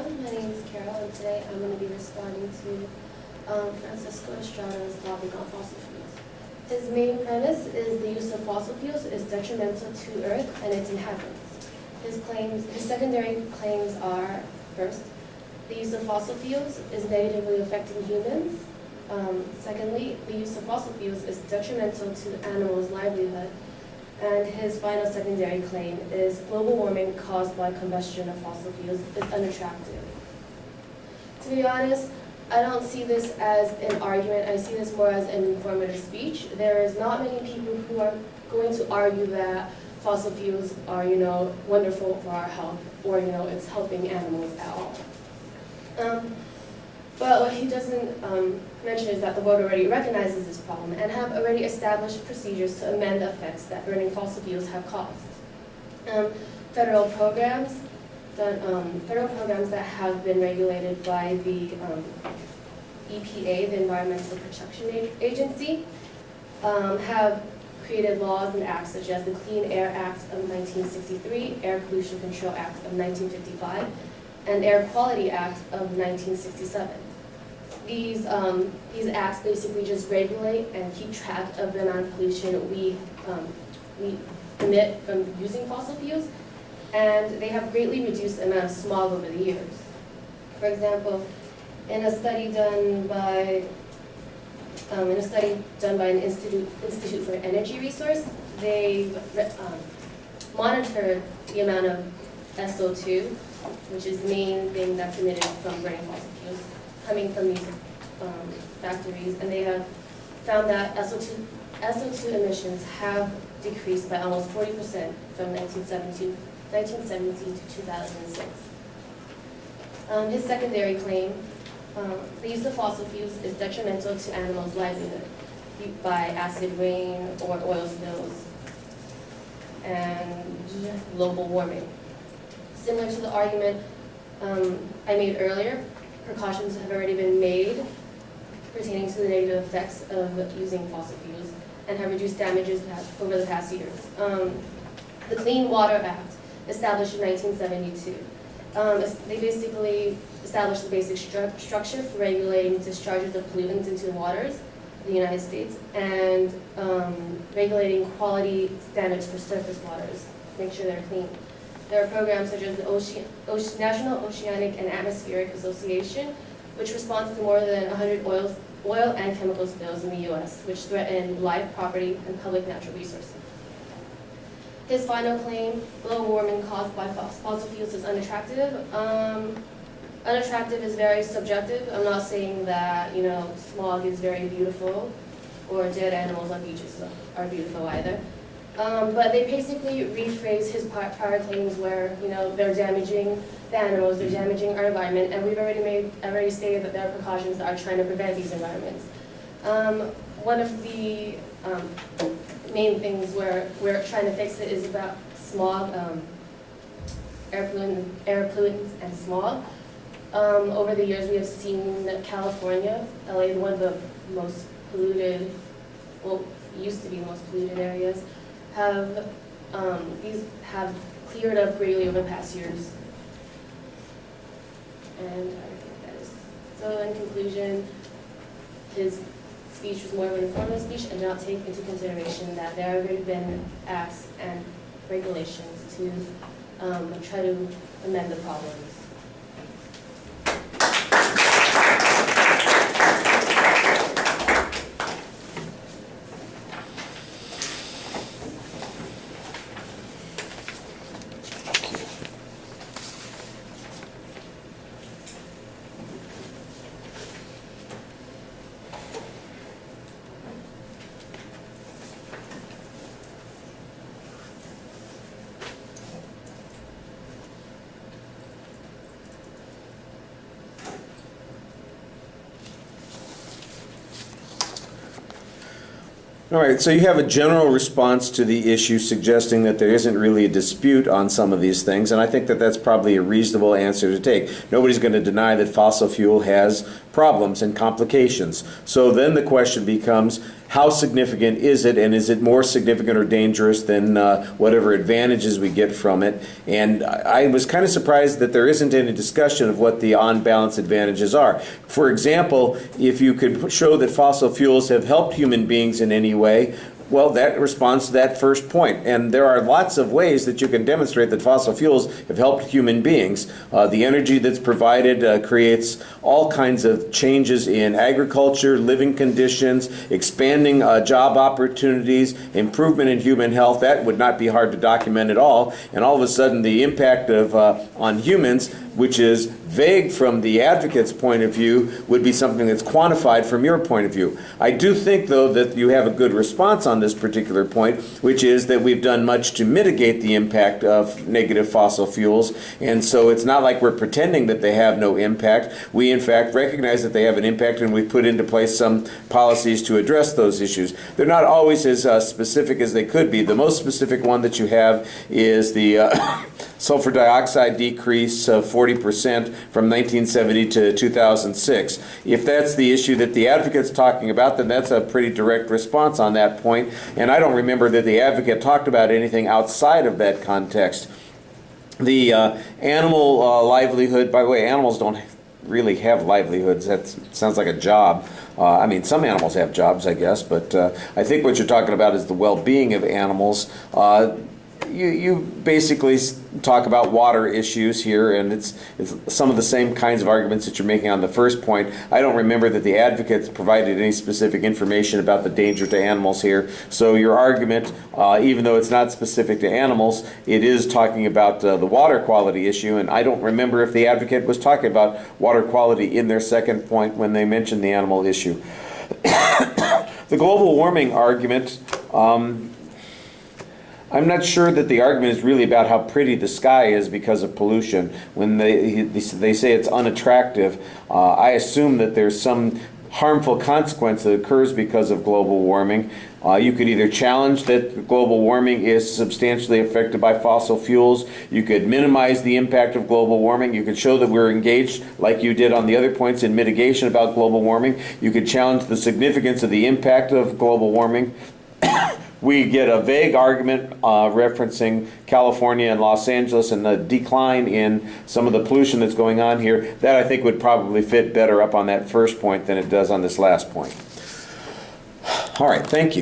everyone, my name is Carol, and today I'm going to be responding to Francisco Estrada's topic on fossil fuels. His main premise is the use of fossil fuels is detrimental to Earth and its inhabitants. His secondary claims are, first, the use of fossil fuels is negatively affecting humans. Secondly, the use of fossil fuels is detrimental to animals' livelihood. And his final secondary claim is global warming caused by combustion of fossil fuels is unattractive. To be honest, I don't see this as an argument. I see this more as an informative speech. There is not many people who are going to argue that fossil fuels are, wonderful for our health, or, it's helping animals at all. But what he doesn't mention is that the world already recognizes this problem and have already established procedures to amend the effects that burning fossil fuels have caused. Federal programs that have been regulated by the EPA, the Environmental Protection Agency, have created laws and acts such as the Clean Air Act of 1963, Air Pollution Control Act of 1955, and Air Quality Act of 1967. These acts basically just regulate and keep track of the amount of pollution we emit from using fossil fuels, and they have greatly reduced the amount of smog over the years. For example, in a study done by an Institute for Energy Resource, they monitored the amount of SO2, which is the main thing that's emitted from burning fossil fuels, coming from these factories, and they have found that SO2 emissions have decreased by almost 40% from 1970 to 2006. His secondary claim, the use of fossil fuels is detrimental to animals' livelihood by acid rain or oil spills and global warming. Similar to the argument I made earlier, precautions have already been made pertaining to the negative effects of using fossil fuels and have reduced damages over the past years. The Clean Water Act, established in 1972, they basically established the basic structure for regulating discharges of pollutants into the waters of the United States and regulating quality standards for surface waters, make sure they're clean. There are programs such as the National Oceanic and Atmospheric Association, which responds to more than 100 oil and chemical spills in the U.S., which threaten life, property, and public natural resources. His final claim, global warming caused by fossil fuels, is unattractive. Unattractive is very subjective. I'm not saying that smog is very beautiful or dead animals on beaches are beautiful either. But they basically rephrase his prior claims where they're damaging the animals, they're damaging our environment, and we've already stated that there are precautions that are trying to prevent these environments. One of the main things where we're trying to fix it is about smog, air pollutants and smog. Over the years, we have seen that California, LA, one of the most polluted, well, used to be the most polluted areas, have cleared up greatly over the past years. And I think that is. So in conclusion, his speech was more of an informative speech and did not take into consideration that there have already been acts and regulations to try to amend the problems. All right, so you have a general response to the issue suggesting that there isn't really a dispute on some of these things, and I think that that's probably a reasonable answer to take. Nobody's going to deny that fossil fuel has problems and complications. So then the question becomes, how significant is it, and is it more significant or dangerous than whatever advantages we get from it? And I was kind of surprised that there isn't any discussion of what the on-balance advantages are. For example, if you could show that fossil fuels have helped human beings in any way, well, that responds to that first point. And there are lots of ways that you can demonstrate that fossil fuels have helped human beings. The energy that's provided creates all kinds of changes in agriculture, living conditions, expanding job opportunities, improvement in human health. That would not be hard to document at all. And all of a sudden, the impact of on humans, which is vague from the advocate's point of view, would be something that's quantified from your point of view. I do think, though, that you have a good response on this particular point, which is that we've done much to mitigate the impact of negative fossil fuels, and so it's not like we're pretending that they have no impact. We, in fact, recognize that they have an impact, and we've put into place some policies to address those issues. They're not always as specific as they could be. The most specific one that you have is the sulfur dioxide decrease of 40% from 1970 to 2006. If that's the issue that the advocate's talking about, then that's a pretty direct response on that point. And I don't remember that the advocate talked about anything outside of that context. The animal livelihood, by the way, animals don't really have livelihoods. That sounds like a job. I mean, some animals have jobs, I guess, but I think what you're talking about is the well-being of animals. You basically talk about water issues here, and it's some of the same kinds of arguments that you're making on the first point. I don't remember that the advocates provided any specific information about the danger to animals here. So your argument, even though it's not specific to animals, it is talking about the water quality issue, and I don't remember if the advocate was talking about water quality in their second point when they mentioned the animal issue. The global warming argument, I'm not sure that the argument is really about how pretty the sky is because of pollution. When they say it's unattractive, I assume that there's some harmful consequence that occurs because of global warming. You could either challenge that global warming is substantially affected by fossil fuels. You could minimize the impact of global warming. You could show that we're engaged, like you did on the other points, in mitigation about global warming. You could challenge the significance of the impact of global warming. We get a vague argument referencing California and Los Angeles and the decline in some of the pollution that's going on here. That, I think, would probably fit better up on that first point than it does on this last point. All right, thank you.